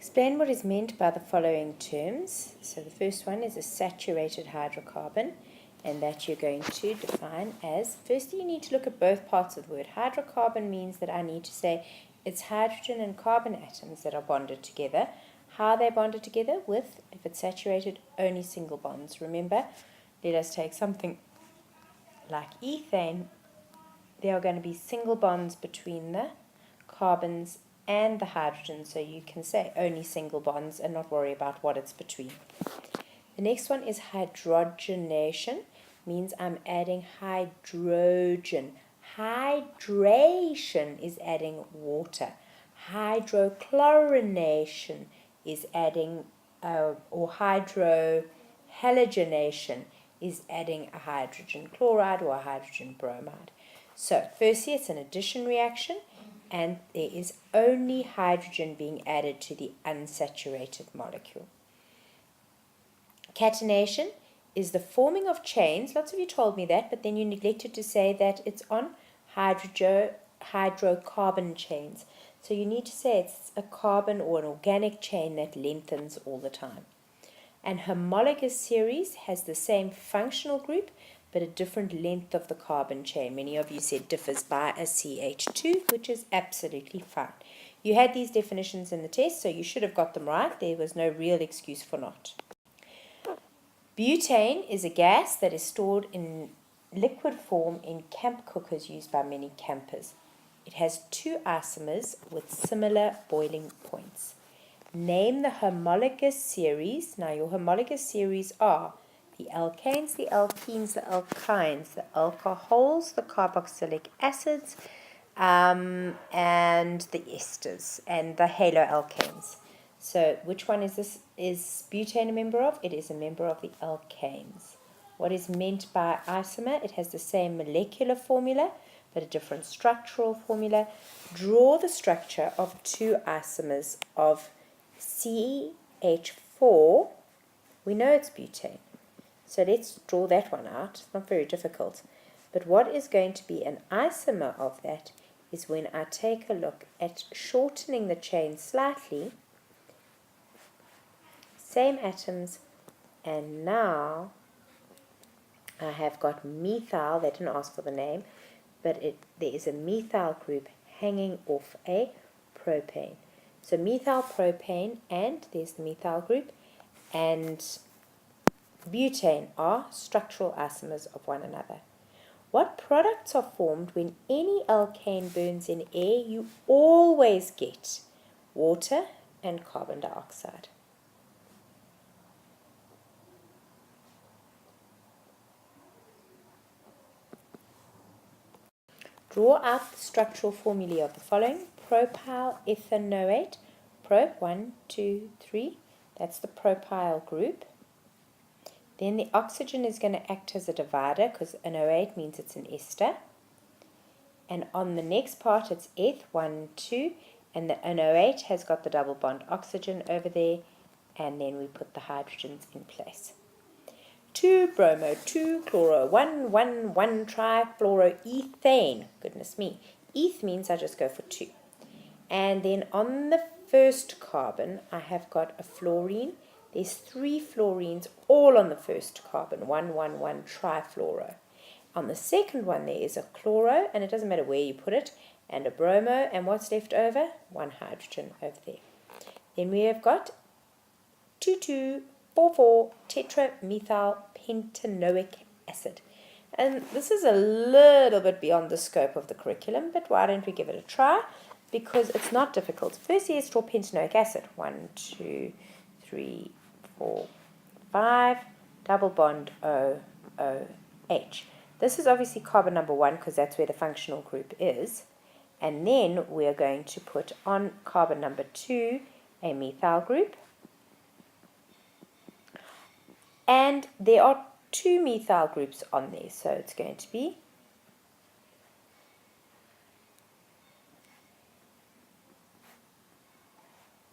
Explain what is meant by the following terms. So the first one is a saturated hydrocarbon, and that you're going to define as, firstly you need to look at both parts of the word. Hydrocarbon means that I need to say it's hydrogen and carbon atoms that are bonded together. How are they bonded together? With, if it's saturated, only single bonds. Remember, let us take something like ethane. There are going to be single bonds between the carbons and the hydrogen, so you can say only single bonds and not worry about what it's between. The next one is hydrogenation, means I'm adding hydrogen. Hydration is adding water. Hydrochlorination is adding, or hydrohalogenation is adding a hydrogen chloride or a hydrogen bromide. So firstly, it's an addition reaction, and there is only hydrogen being added to the unsaturated molecule. Catenation is the forming of chains. Lots of you told me that, but then you neglected to say that it's on hydrocarbon chains. So you need to say it's a carbon or an organic chain that lengthens all the time. And homologous series has the same functional group, but a different length of the carbon chain. Many of you said differs by a CH2, which is absolutely fine. You had these definitions in the test, so you should have got them right. There was no real excuse for not. Butane is a gas that is stored in liquid form in camp cookers used by many campers. It has two isomers with similar boiling points. Name the homologous series. Now your homologous series are the alkanes, the alkenes, the alkynes, the alcohols, the carboxylic acids, and the esters, and the haloalkanes. So which one is this? Is butane a member of? It is a member of the alkanes. What is meant by isomer? It has the same molecular formula, but a different structural formula. Draw the structure of two isomers of CH4. We know it's butane. So let's draw that one out. It's not very difficult. But what is going to be an isomer of that is when I take a look at shortening the chain slightly, same atoms, and now I have got methyl. They didn't ask for the name, but there is a methyl group hanging off a propane. So methyl propane, and there's the methyl group, and butane are structural isomers of one another. What products are formed when any alkane burns in air? You always get water and carbon dioxide. Draw out the structural formulae of the following. Propyl ethanoate, prop 1, 2, 3. That's the propyl group. Then the oxygen is going to act as a divider because an O8 means it's an ester. And on the next part it's eth 1, 2, and the NO8 has got the double bond oxygen over there, and then we put the hydrogens in place. 2 bromo, 2 chloro, 1 trifluoroethane. Goodness me. Eth means I just go for 2. And then on the first carbon I have got a fluorine. There's 3 fluorines all on the first carbon, 1 trifluoro. On the second one there is a chloro, and it doesn't matter where you put it, and a bromo, and what's left over? 1 hydrogen over there. Then we have got 2,2,4,4 tetramethyl pentanoic acid. And this is a little bit beyond the scope of the curriculum, but why don't we give it a try? Because it's not difficult. Firstly, let's draw pentanoic acid. 1, 2, 3, 4, 5, double bond OOH. This is obviously carbon number 1 because that's where the functional group is. And then we are going to put on carbon number 2 a methyl group. And there are 2 methyl groups on there, so it's going to be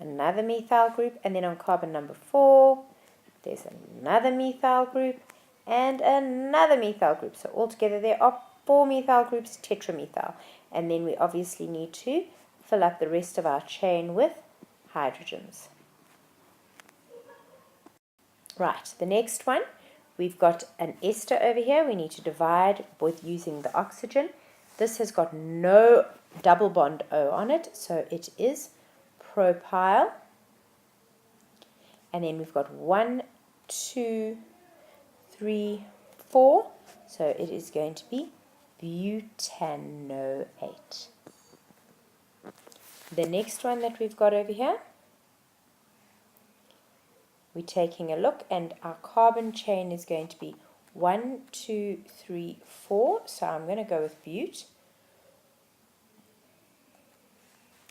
another methyl group, and then on carbon number 4 there's another methyl group and another methyl group. So altogether there are 4 methyl groups, tetramethyl. And then we obviously need to fill up the rest of our chain with hydrogens. Right, the next one, we've got an ester over here. We need to divide with using the oxygen. This has got no double bond O on it, so it is propyl. And then we've got 1, 2, 3, 4. So it is going to be butanoate. The next one that we've got over here, we're taking a look, and our carbon chain is going to be 1, 2, 3, 4. So I'm going to go with bute.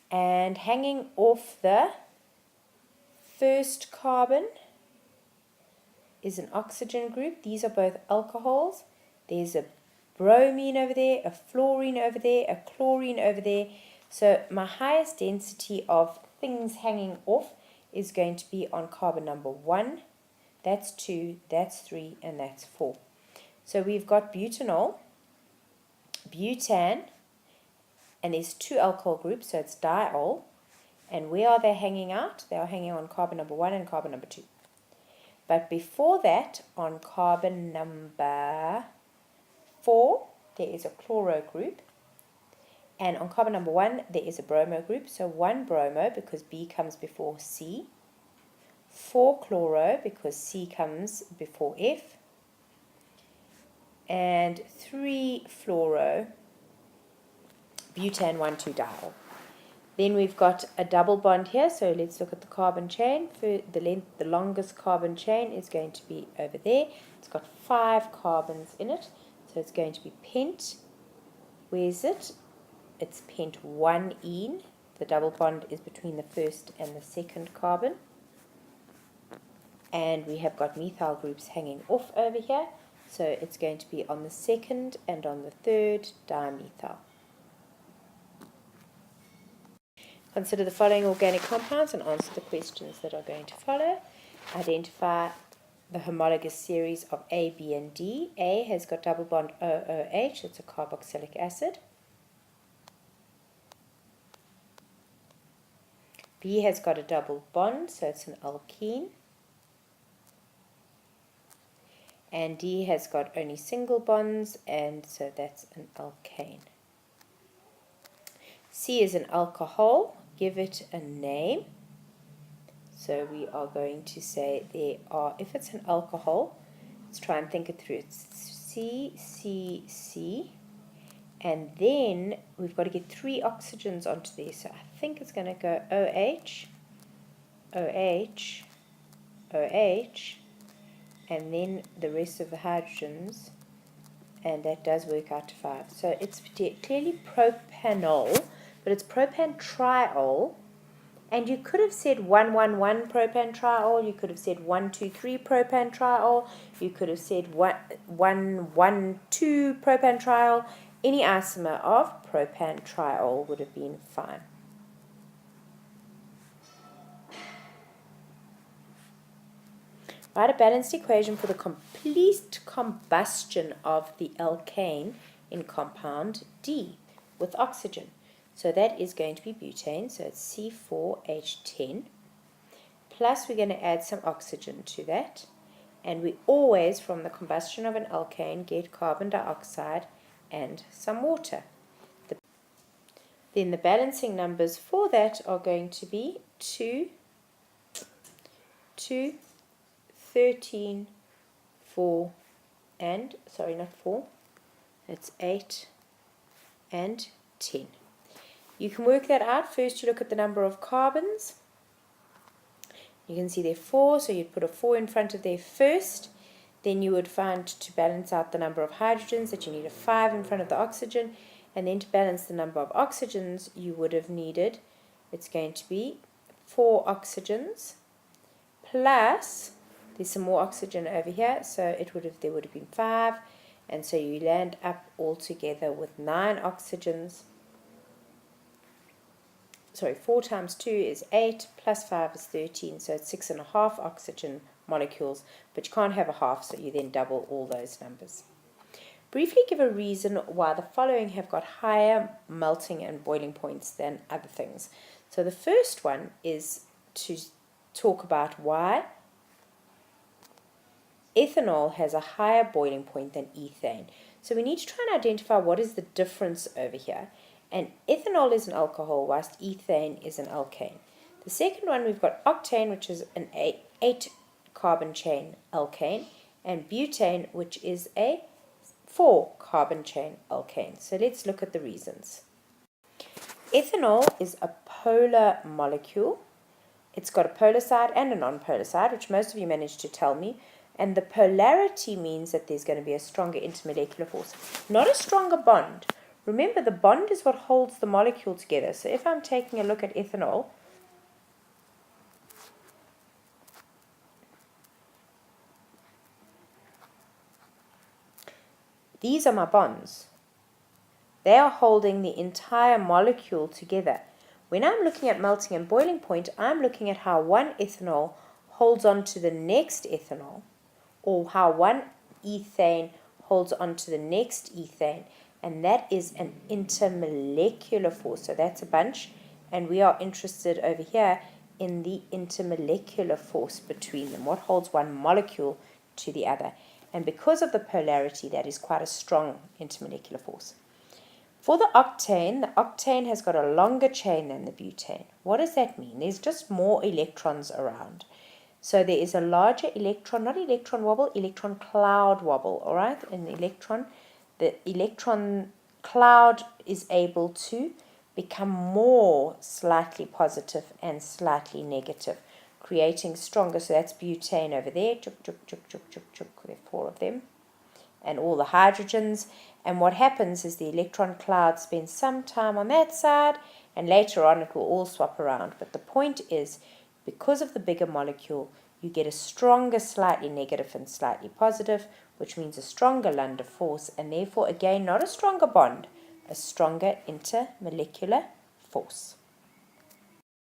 And hanging off the first carbon is an oxygen group. These are both alcohols. There's a bromine over there, a fluorine over there, a chlorine over there. So my highest density of things hanging off is going to be on carbon number 1. That's 2, that's 3, and that's 4. So we've got butanol, butan, and there's 2 alcohol groups, so it's diol. And where are they hanging out? They are hanging on carbon number 1 and carbon number 2. But before that, on carbon number 4, there is a chloro group. And on carbon number 1, there is a bromo group. So 1 bromo because B comes before C. 4 chloro because C comes before F. And 3 fluoro, butan 1, 2 diol. Then we've got a double bond here, so let's look at the carbon chain. For the longest carbon chain is going to be over there. It's got 5 carbons in it, so it's going to be pent. Where's it? It's pent 1-ene. The double bond is between the first and the second carbon. And we have got methyl groups hanging off over here, so it's going to be on the second and on the third dimethyl. Consider the following organic compounds and answer the questions that are going to follow. Identify the homologous series of A, B, and D. A has got double bond OOH, it's a carboxylic acid. B has got a double bond, so it's an alkene. And D has got only single bonds, and so that's an alkane. C is an alcohol. Give it a name. So we are going to say there are, if it's an alcohol, let's try and think it through. It's C, C, C. And then we've got to get 3 oxygens onto there. So I think it's going to go OH, OH, OH, and then the rest of the hydrogens. And that does work out to 5. So it's clearly propanol, but it's propan-triol. And you could have said 1,1,1 propan-triol. You could have said 1,2,3 propan-triol. You could have said 1,1,2 propan-triol. Any isomer of propan-triol would have been fine. Write a balanced equation for the complete combustion of the alkane in compound D with oxygen. So that is going to be butane, so it's C4H10. Plus we're going to add some oxygen to that. And we always, from the combustion of an alkane, get carbon dioxide and some water. Then the balancing numbers for that are going to be 2, 13, 4, and, sorry, not 4, it's 8 and 10. You can work that out. First you look at the number of carbons. You can see there are 4, so you'd put a 4 in front of there first. Then you would find to balance out the number of hydrogens that you need a 5 in front of the oxygen. And then to balance the number of oxygens you would have needed, it's going to be 4 oxygens plus, there's some more oxygen over here, so there would have been 5. And so you land up altogether with 9 oxygens. Sorry, 4 times 2 is 8, plus 5 is 13, so it's 6.5 oxygen molecules, but you can't have a half, so you then double all those numbers. Briefly give a reason why the following have got higher melting and boiling points than other things. So the first one is to talk about why Ethanol has a higher boiling point than ethane. So we need to try and identify what is the difference over here. And ethanol is an alcohol, whilst ethane is an alkane. The second one, we've got octane, which is an 8-carbon chain alkane, and butane, which is a 4-carbon chain alkane. So let's look at the reasons. Ethanol is a polar molecule. It's got a polar side and a non-polar side, which most of you managed to tell me. And the polarity means that there's going to be a stronger intermolecular force, not a stronger bond. Remember, the bond is what holds the molecule together. So if I'm taking a look at ethanol, these are my bonds. They are holding the entire molecule together. When I'm looking at melting and boiling point, I'm looking at how one ethanol holds on to the next ethanol, or how one ethane holds on to the next ethane, and that is an intermolecular force. So that's a bunch, and we are interested over here in the intermolecular force between them, what holds one molecule to the other. And because of the polarity, that is quite a strong intermolecular force. For the octane has got a longer chain than the butane. What does that mean? There's just more electrons around. So there is a larger electron, not electron wobble, electron cloud wobble, all right? The electron cloud is able to become more slightly positive and slightly negative, creating stronger. So that's butane over there. Chuk, chuk, chuk, chuk, chuk, chuk. There are 4 of them. And all the hydrogens. And what happens is the electron cloud spends some time on that side, and later on it will all swap around. But the point is, because of the bigger molecule, you get a stronger slightly negative and slightly positive, which means a stronger Lambda force, and therefore, again, not a stronger bond, a stronger intermolecular force.